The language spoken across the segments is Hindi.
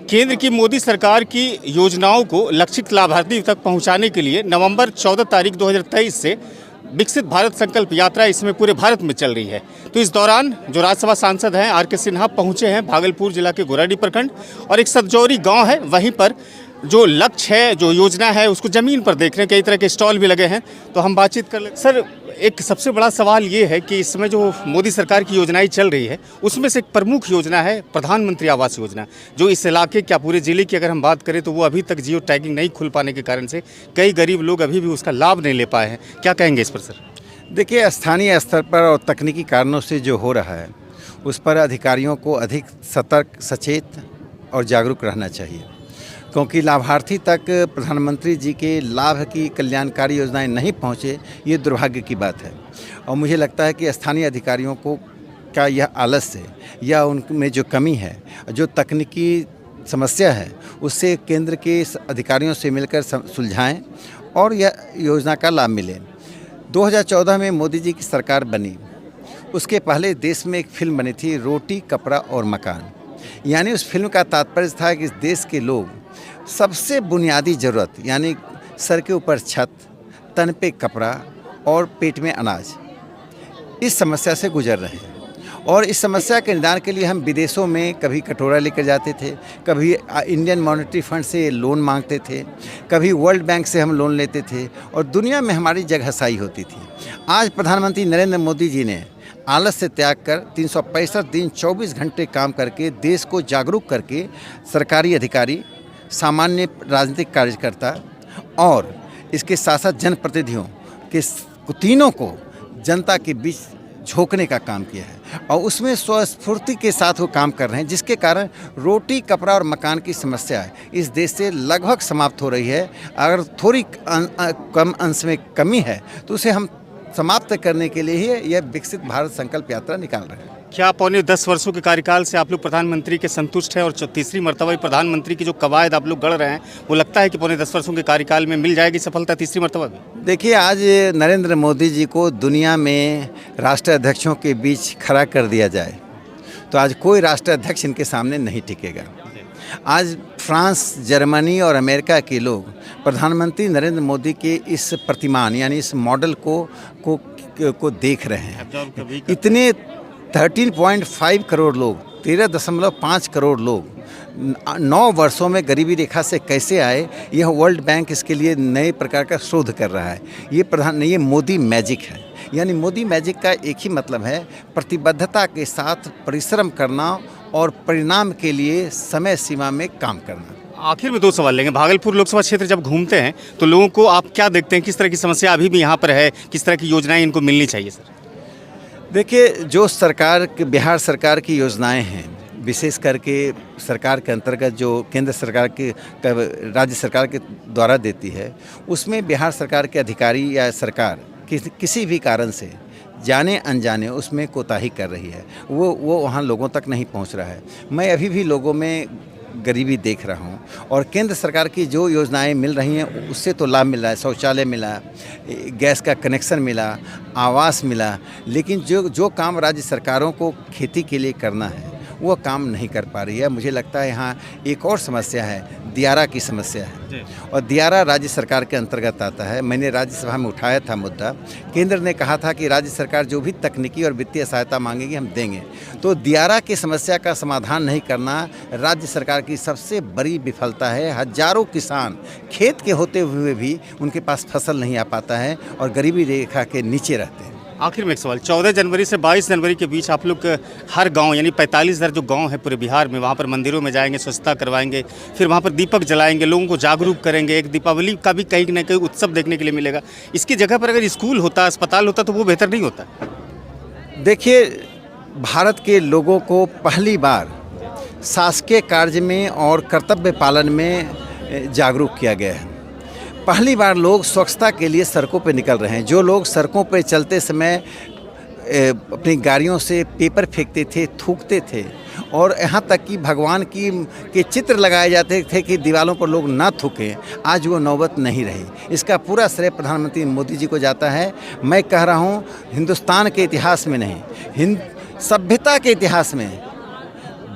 केंद्र की मोदी सरकार की योजनाओं को लक्षित लाभार्थी तक पहुंचाने के लिए नवंबर 14 तारीख 2023 से विकसित भारत संकल्प यात्रा इसमें पूरे भारत में चल रही है। तो इस दौरान जो राज्यसभा सांसद हैं आर के सिन्हा पहुंचे हैं भागलपुर जिला के गोराडी प्रखंड और एक सतजौरी गांव है, वहीं पर जो लक्ष्य है, जो योजना है, उसको ज़मीन पर देख रहे हैं। कई तरह के स्टॉल भी लगे हैं, तो हम बातचीत कर लें। सर, एक सबसे बड़ा सवाल ये है कि इसमें जो मोदी सरकार की योजनाएं चल रही है उसमें से एक प्रमुख योजना है प्रधानमंत्री आवास योजना, जो इस इलाके क्या पूरे ज़िले की अगर हम बात करें तो वो अभी तक जियो टैगिंग नहीं खुल पाने के कारण से कई गरीब लोग अभी भी उसका लाभ नहीं ले पाए हैं। क्या कहेंगे इस पर सर? देखिए, स्थानीय स्तर पर और तकनीकी कारणों से जो हो रहा है उस पर अधिकारियों को अधिक सतर्क, सचेत और जागरूक रहना चाहिए, क्योंकि लाभार्थी तक प्रधानमंत्री जी के लाभ की कल्याणकारी योजनाएं नहीं पहुंचे, ये दुर्भाग्य की बात है। और मुझे लगता है कि स्थानीय अधिकारियों को का यह आलस्य या उनमें जो कमी है, जो तकनीकी समस्या है, उससे केंद्र के अधिकारियों से मिलकर सुलझाएं और यह योजना का लाभ मिले। 2014 में मोदी जी की सरकार बनी, उसके पहले देश में एक फिल्म बनी थी, रोटी कपड़ा और मकान। यानी उस फिल्म का तात्पर्य था कि इस देश के लोग सबसे बुनियादी ज़रूरत यानी सर के ऊपर छत, तन पे कपड़ा और पेट में अनाज, इस समस्या से गुजर रहे हैं। और इस समस्या के निदान के लिए हम विदेशों में कभी कटोरा लेकर जाते थे, कभी इंडियन मॉनेटरी फंड से लोन मांगते थे, कभी वर्ल्ड बैंक से हम लोन लेते थे और दुनिया में हमारी जगहसाई होती थी। आज प्रधानमंत्री नरेंद्र मोदी जी ने आलस्य त्याग कर 365 दिन 24 घंटे काम करके देश को जागरूक करके सरकारी अधिकारी, सामान्य राजनीतिक कार्यकर्ता और इसके साथ साथ जनप्रतिनिधियों के तीनों को जनता के बीच झोंकने का काम किया है और उसमें स्वस्फूर्ति के साथ वो काम कर रहे हैं, जिसके कारण रोटी कपड़ा और मकान की समस्या इस देश से लगभग समाप्त हो रही है। अगर थोड़ी कम अंश में कमी है तो उसे हम समाप्त करने के लिए ही यह विकसित भारत संकल्प यात्रा निकाल रहे हैं। क्या पौने 10 वर्षों के कार्यकाल से आप लोग प्रधानमंत्री के संतुष्ट हैं और तीसरी मर्तबा प्रधानमंत्री की जो कवायद आप लोग गढ़ रहे हैं वो लगता है कि पौने 10 वर्षों के कार्यकाल में मिल जाएगी सफलता तीसरी मर्तबा भी? देखिए, आज नरेंद्र मोदी जी को दुनिया में राष्ट्राध्यक्षों के बीच खड़ा कर दिया जाए तो आज कोई राष्ट्राध्यक्ष इनके सामने नहीं टिकेगा। आज फ्रांस, जर्मनी और अमेरिका के लोग प्रधानमंत्री नरेंद्र मोदी के इस प्रतिमान यानी इस मॉडल को देख रहे हैं। इतने 13.5 करोड़ लोग, 13.5 करोड़ लोग 9 वर्षों में गरीबी रेखा से कैसे आए, यह वर्ल्ड बैंक इसके लिए नए प्रकार का शोध कर रहा है। ये मोदी मैजिक है। यानी मोदी मैजिक का एक ही मतलब है, प्रतिबद्धता के साथ परिश्रम करना और परिणाम के लिए समय सीमा में काम करना। आखिर में 2 सवाल लेंगे। भागलपुर लोकसभा क्षेत्र जब घूमते हैं तो लोगों को आप क्या देखते हैं, किस तरह की समस्या अभी भी यहाँ पर है, किस तरह की योजनाएं इनको मिलनी चाहिए सर? देखिए, जो बिहार सरकार की योजनाएं हैं, विशेष करके सरकार के अंतर्गत जो केंद्र सरकार के राज्य सरकार के द्वारा देती है, उसमें बिहार सरकार के अधिकारी या सरकार किसी भी कारण से जाने अनजाने उसमें कोताही कर रही है। वो वहाँ लोगों तक नहीं पहुँच रहा है। मैं अभी भी लोगों में गरीबी देख रहा हूँ और केंद्र सरकार की जो योजनाएं मिल रही हैं उससे तो लाभ मिल रहा है, शौचालय मिला, गैस का कनेक्शन मिला, आवास मिला, लेकिन जो काम राज्य सरकारों को खेती के लिए करना है वो काम नहीं कर पा रही है। मुझे लगता है यहाँ एक और समस्या है, दियारा की समस्या है और दियारा राज्य सरकार के अंतर्गत आता है। मैंने राज्यसभा में उठाया था मुद्दा, केंद्र ने कहा था कि राज्य सरकार जो भी तकनीकी और वित्तीय सहायता मांगेगी हम देंगे। तो दियारा की समस्या का समाधान नहीं करना राज्य सरकार की सबसे बड़ी विफलता है। हजारों किसान खेत के होते हुए भी उनके पास फसल नहीं आ पाता है और गरीबी रेखा के नीचे रहते हैं। आखिर में एक सवाल, 14 जनवरी से 22 जनवरी के बीच आप लोग हर गांव यानी 45,000 जो गांव है पूरे बिहार में, वहां पर मंदिरों में जाएंगे, स्वच्छता करवाएंगे, फिर वहां पर दीपक जलाएंगे, लोगों को जागरूक करेंगे। एक दीपावली का भी कहीं ना कहीं उत्सव देखने के लिए मिलेगा। इसकी जगह पर अगर स्कूल होता, अस्पताल होता तो वो बेहतर नहीं होता? देखिए, भारत के लोगों को पहली बार शासकीय कार्य में और कर्तव्य पालन में जागरूक किया गया है। पहली बार लोग स्वच्छता के लिए सड़कों पर निकल रहे हैं। जो लोग सड़कों पर चलते समय अपनी गाड़ियों से पेपर फेंकते थे, थूकते थे और यहाँ तक कि भगवान के चित्र लगाए जाते थे कि दीवारों पर लोग ना थूकें, आज वो नौबत नहीं रही। इसका पूरा श्रेय प्रधानमंत्री मोदी जी को जाता है। मैं कह रहा हूँ, हिंदुस्तान के इतिहास में नहीं, सभ्यता के इतिहास में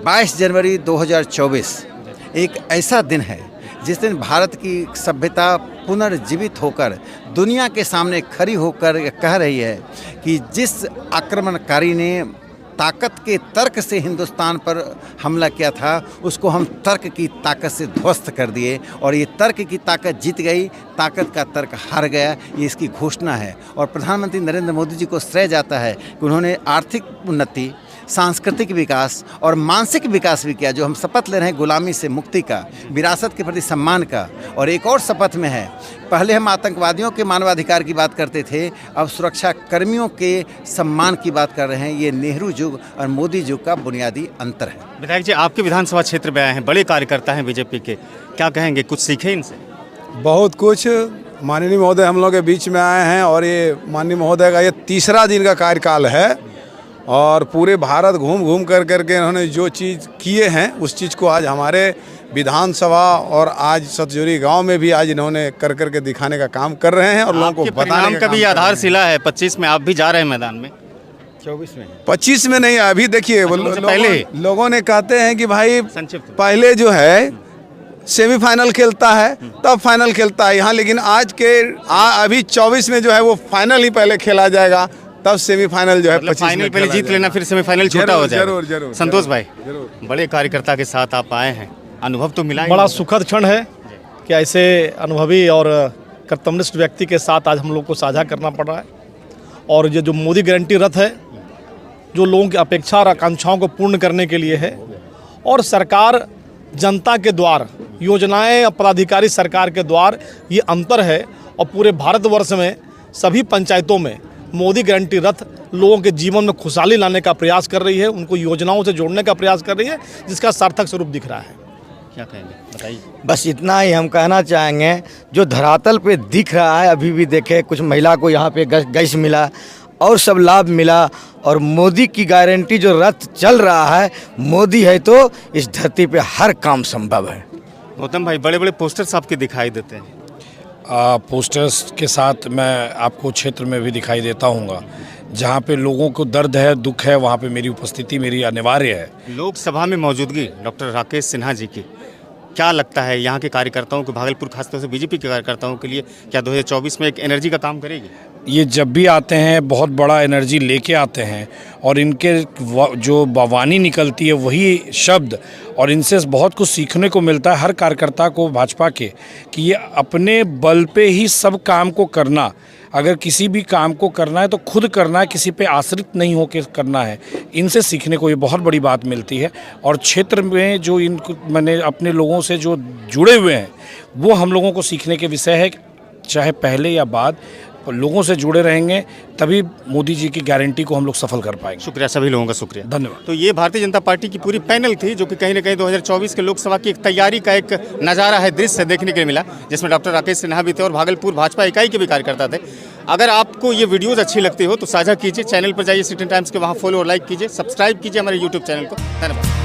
22 जनवरी 2024 एक ऐसा दिन है जिस दिन भारत की सभ्यता पुनर्जीवित होकर दुनिया के सामने खड़ी होकर कह रही है कि जिस आक्रमणकारी ने ताकत के तर्क से हिंदुस्तान पर हमला किया था उसको हम तर्क की ताकत से ध्वस्त कर दिए और ये तर्क की ताकत जीत गई, ताकत का तर्क हार गया, ये इसकी घोषणा है। और प्रधानमंत्री नरेंद्र मोदी जी को श्रेय जाता है कि उन्होंने आर्थिक उन्नति, सांस्कृतिक विकास और मानसिक विकास भी किया। जो हम शपथ ले रहे हैं गुलामी से मुक्ति का, विरासत के प्रति सम्मान का, और एक और शपथ में है, पहले हम आतंकवादियों के मानवाधिकार की बात करते थे, अब सुरक्षा कर्मियों के सम्मान की बात कर रहे हैं। ये नेहरू युग और मोदी युग का बुनियादी अंतर है। विधायक जी, आपके विधानसभा क्षेत्र में आए हैं, बड़े कार्यकर्ता हैं बीजेपी के, क्या कहेंगे, कुछ सीखे इनसे? बहुत कुछ। माननीय महोदय हम लोग के बीच में आए हैं और ये माननीय महोदय का ये तीसरा दिन का कार्यकाल है और पूरे भारत घूम घूम करके इन्होंने जो चीज़ किए हैं उस चीज़ को आज हमारे विधानसभा और आज सतजोरी गांव में भी आज इन्होंने करके दिखाने का काम कर रहे हैं और लोगों को बताने का भी आधारशिला है। 25 में आप भी जा रहे हैं मैदान में, 25 में नहीं, अभी देखिए पहले लोगों ने कहते हैं कि भाई संक्षिप्त पहले जो है सेमीफाइनल खेलता है तब फाइनल खेलता है यहाँ, लेकिन आज के अभी 24 में जो है वो फाइनल ही पहले खेला जाएगा, तब सेमीफाइनल जो है 25 फाइनल पहले जीत लेना, फिर सेमीफाइनल छोटा हो जाएगा। जरूर। संतोष भाई, बड़े कार्यकर्ता के साथ आप आए हैं, अनुभव तो मिला ही। बड़ा सुखद क्षण है कि ऐसे अनुभवी और कर्तव्यनिष्ठ व्यक्ति के साथ आज हम लोग को साझा करना पड़ रहा है। और ये जो मोदी गारंटी रथ है, जो लोगों की अपेक्षा और आकांक्षाओं को पूर्ण करने के लिए है, और सरकार जनता के द्वार, योजनाएं पदाधिकारी सरकार के द्वार, ये अंतर है। और पूरे भारतवर्ष में सभी पंचायतों में मोदी गारंटी रथ लोगों के जीवन में खुशहाली लाने का प्रयास कर रही है, उनको योजनाओं से जोड़ने का प्रयास कर रही है, जिसका सार्थक स्वरूप दिख रहा है। क्या कहेंगे, बताइए। बस इतना ही हम कहना चाहेंगे, जो धरातल पे दिख रहा है, अभी भी देखे कुछ महिला को यहाँ पे गैस मिला और सब लाभ मिला, और मोदी की गारंटी जो रथ चल रहा है, मोदी है तो इस धरती पे हर काम संभव है। गौतम भाई, बड़े बड़े पोस्टर्स आपके दिखाई देते हैं। पोस्टर्स के साथ मैं आपको क्षेत्र में भी दिखाई देता हूँगा, जहाँ पे लोगों को दर्द है, दुख है, वहाँ पे मेरी उपस्थिति मेरी अनिवार्य है। लोकसभा में मौजूदगी डॉक्टर राकेश सिन्हा जी की, क्या लगता है यहाँ के कार्यकर्ताओं को, भागलपुर खासतौर से बीजेपी के कार्यकर्ताओं के लिए, क्या 2024 में एक एनर्जी का काम करेगी? ये जब भी आते हैं बहुत बड़ा एनर्जी लेके आते हैं, और इनके जो वाणी निकलती है वही शब्द, और इनसे बहुत कुछ सीखने को मिलता है हर कार्यकर्ता को भाजपा के, कि ये अपने बल पे ही सब काम को करना, अगर किसी भी काम को करना है तो खुद करना है, किसी पे आश्रित नहीं होकर करना है। इनसे सीखने को ये बहुत बड़ी बात मिलती है। और क्षेत्र में जो इनको मैंने अपने लोगों से जो जुड़े हुए हैं, वो हम लोगों को सीखने के विषय है, चाहे पहले या बाद, लोगों से जुड़े रहेंगे तभी मोदी जी की गारंटी को हम लोग सफल कर पाएंगे। शुक्रिया, सभी लोगों का शुक्रिया, धन्यवाद। तो ये भारतीय जनता पार्टी की पूरी पैनल थी, जो कि कहीं ना कहीं 2024 के लोकसभा की एक तैयारी का एक नज़ारा है, दृश्य देखने के लिए मिला, जिसमें डॉक्टर राकेश सिन्हा भी थे और भागलपुर भाजपा इकाई के भी कार्यकर्ता थे। अगर आपको ये वीडियोज़ अच्छी लगती हो तो साझा कीजिए, चैनल पर जाइए सिटी टाइम्स के, वहाँ फॉलो और लाइक कीजिए, सब्सक्राइब कीजिए हमारे यूट्यूब चैनल को। धन्यवाद।